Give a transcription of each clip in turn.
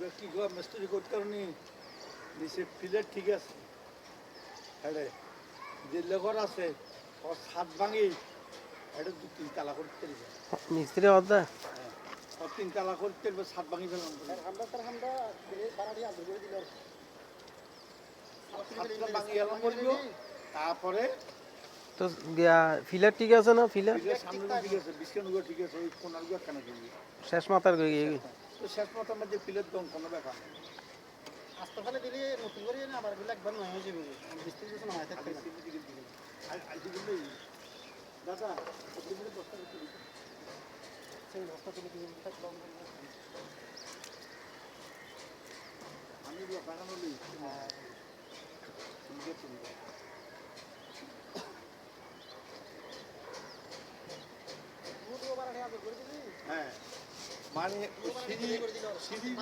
এবার কি গো মিস্ত্রি করতে পারনি নিচে ফিলের ঠিক আছে হ্যাঁ যে লেবার আছে ও ছাদ ভাঙি এটা 2-3 তালা করতে মিস্ত্রি অর্ধা হ্যাঁ ও 3 তালা করতে ছাদ ভাঙি ফেলাম আমরা ভাড়াটি আদর করে দিল ভাঙি এলাম বলবো তারপরে তো ফিলার ঠিক আছে না ফিলার সামনে ঠিক আছে বিস্কানুগো ঠিক আছে ওই কোনারগো একখানা দিবি শেষ মাথার গিয়ে তো শেষ মাথার মধ্যে ফিলের দম কোনো ব্যাপার নেই আস্তে ফেলে দিলে নতুন করে না আবার গুলো একবার নয় হয়ে যাবে বৃষ্টি কিছু না হয় থাকবে না দাদা আপনি বলে বস্তা করতে সেই বস্তা তুলে দিয়ে আমি বাগানো লই হ্যাঁ মানে সিঁড়ি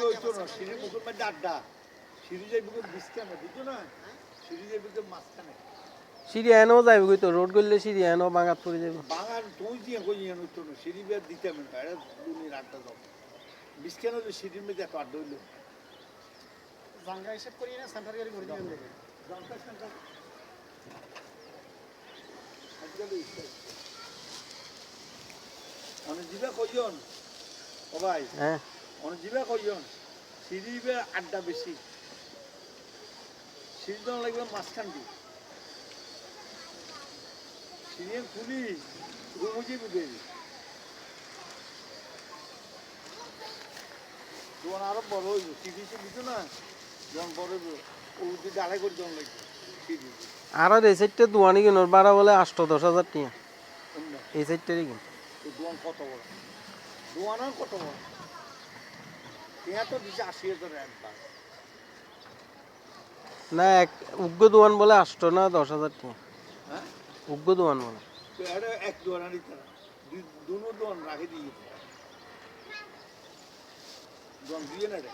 রইতো না সিঁড়ির মুখের মধ্যে আড্ডা সিঁড়ি যাই বুকের বিস্তানে বুঝছো না সিঁড়ি যাই বুকের মাঝখানে সিঁড়ি এনও যাবে কই তো রোড করলে সিঁড়ি এনও বাঙাত পড়ে যাবে বাগান তুই দিয়ে কই ইয়ে নইতো না সিঁড়ি বের দিতে আমি এটা দুনির আড্ডা যাও বিস্কান হলে সিঁড়ির মধ্যে এত আড্ডা হইলো জাঙ্গা হিসেব করি না সেন্টার গাড়ি করে দিবেন দেখে জানতা সেন্টার আজকাল অনেক জিবা কইজন ও ভাই হ্যাঁ অনেক জিবা কইজন সিঁড়ি বের আড্ডা বেশি সিঁড়ি তো লাগবে মাঝখান দিয়ে সিঁড়ি খুলি রুমুজি বুঝে যখন আরো বড় হইব সিঁড়ি সে বুঝো না যখন বড় হইব ও যদি আড়াই করে যখন লাগবে সিঁড়ি আর এই সাইডটা দুয়ানি কিনোর ভাড়া বলে 8-10,000 টাকা এই সাইডটারই কিন দোয়ান কত বড় দোয়ান আর কত বড় টিয়া তো দিচ্ছে 80,000 একবার না এক উগ্র দোয়ান বলে 8 না 10,000 টাকা হ্যাঁ উগ্র দোয়ান বলে তো এটা এক দোয়ান আনি তারা দুনো দোয়ান রাখে দিয়ে দোয়ান দিয়ে না রে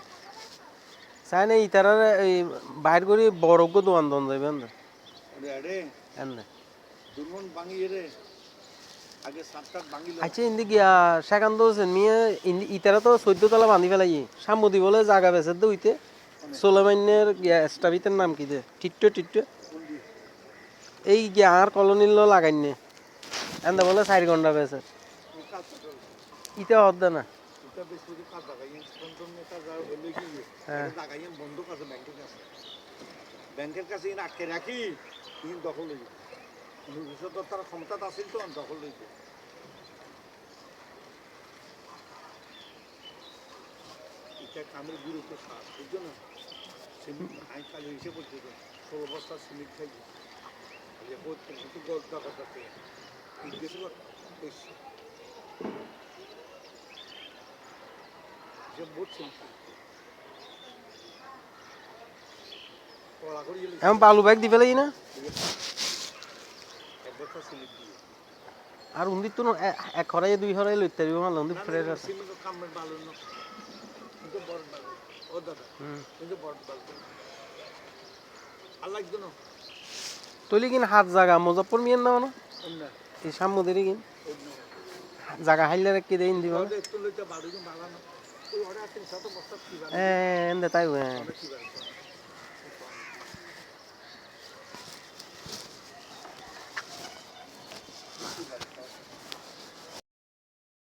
চাই না ইতারা এই বাইর করে বড় উগ্র দোয়ান দন যাবে আরে এনে দুমন ভাঙিয়ে রে আগে 7-8 ভাঙিল আচ্ছা ইন্দি গিয়া সেখান তো মিয়া ইতারা তো 14 তলা বাঁধি ফেলাই সামুদি বলে জায়গা বেচে দে হইতে সোলেমানের গিয়া স্টাবিতের নাম কি দে টিট্টো এই গিয়া আর কলোনির লো লাগাইনে এন্দা বলে 4 ঘন্টা বেচে ইটা হদ্দা না এটা বেশ কিছু কাজ লাগাইয়েন কোন নেতা যা হলো কি লাগাইয়েন বন্ধ কাছে ব্যাংকের কাছে ইন আটকে রাখি ইন দখল হইবে ভবিষ্যৎ তার ক্ষমতা আছিল তো দখল হইবে এটা কামের গুরুত্ব সার বুঝছো না সিমেন্ট আই কালে এসে পড়ছে 16 বস্তা সিমেন্ট খাইছে যে বলতে কিন্তু গল্প করতে এই দেশে কইছে যে বলছেন এখন বালু ব্যাগ দি ফেলাই না আর উন্দিত তো এক হরাই 2 হরাই লইতে পারিব মাল উন্দি ফ্রেশ আছে কামের বালু না কিন্তু বড় বালু ও দাদা কিন্তু বড় বালু আল্লাহ দিন তলি কিন হাত জায়গা মুজাফফর মিয়ান না না এই সামুদেরই কিন জায়গা হাইলে কি দেইন দিব একটু লইতে বাড়ি ভালো না ওই অর্ডার আছে শত বস্তা কি এন্ড তাই